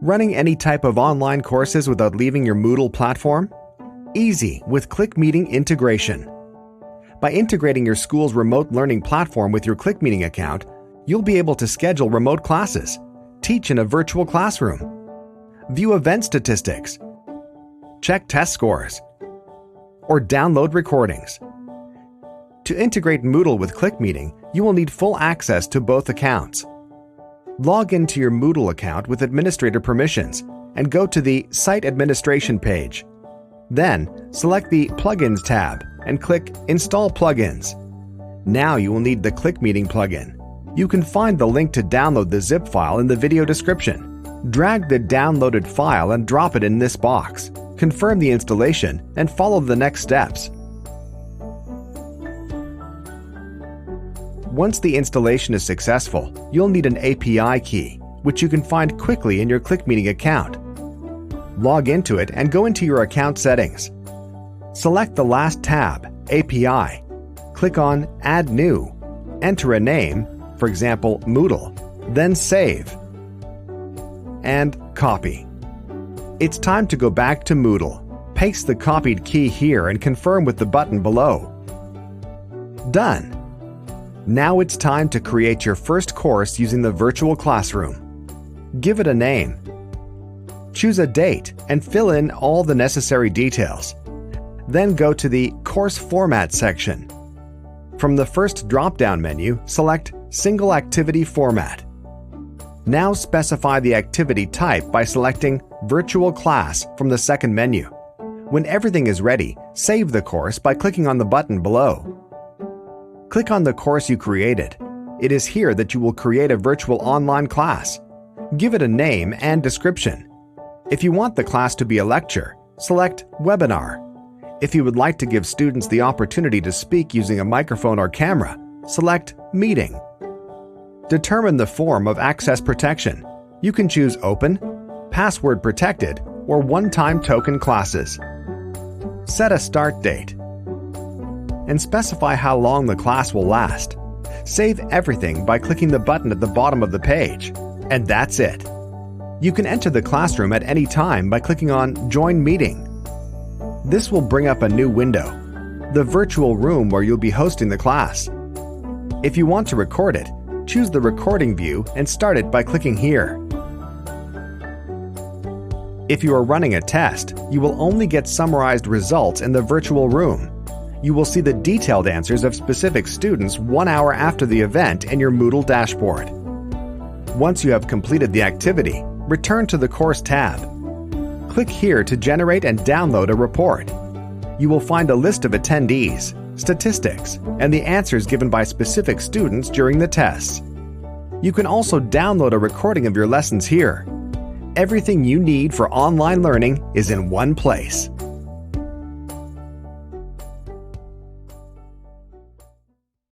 Running any type of online courses without leaving your Moodle platform? Easy with ClickMeeting integration. By integrating your school's remote learning platform with your ClickMeeting account, you'll be able to schedule remote classes, teach in a virtual classroom, view event statistics, check test scores, or download recordings. To integrate Moodle with ClickMeeting, you will need full access to both accounts. Log into your Moodle account with administrator permissions and go to the Site Administration page. Then, select the Plugins tab and click Install Plugins. Now you will need the ClickMeeting plugin. You can find the link to download the zip file in the video description. Drag the downloaded file and drop it in this box. Confirm the installation and follow the next steps. Once the installation is successful, you'll need an API key, which you can find quickly in your ClickMeeting account. Log into it and go into your account settings. Select the last tab, API. Click on Add New. Enter a name, for example, Moodle, then Save. And copy. It's time to go back to Moodle. Paste the copied key here and confirm with the button below. Done. Now it's time to create your first course using the virtual classroom. Give it a name. Choose a date and fill in all the necessary details. Then go to the Course Format section. From the first drop-down menu, select Single Activity Format. Now specify the activity type by selecting Virtual Class from the second menu. When everything is ready, save the course by clicking on the button below. Click on the course you created. It is here that you will create a virtual online class. Give it a name and description. If you want the class to be a lecture, select Webinar. If you would like to give students the opportunity to speak using a microphone or camera, select Meeting. Determine the form of access protection. You can choose Open, Password Protected, or One-Time Token classes. Set a start date and specify how long the class will last. Save everything by clicking the button at the bottom of the page. And that's it. You can enter the classroom at any time by clicking on Join Meeting. This will bring up a new window, the virtual room where you'll be hosting the class. If you want to record it, choose the recording view and start it by clicking here. If you are running a test, you will only get summarized results in the virtual room. You will see the detailed answers of specific students 1 hour after the event in your Moodle dashboard. Once you have completed the activity, return to the Course tab. Click here to generate and download a report. You will find a list of attendees, statistics, and the answers given by specific students during the tests. You can also download a recording of your lessons here. Everything you need for online learning is in one place.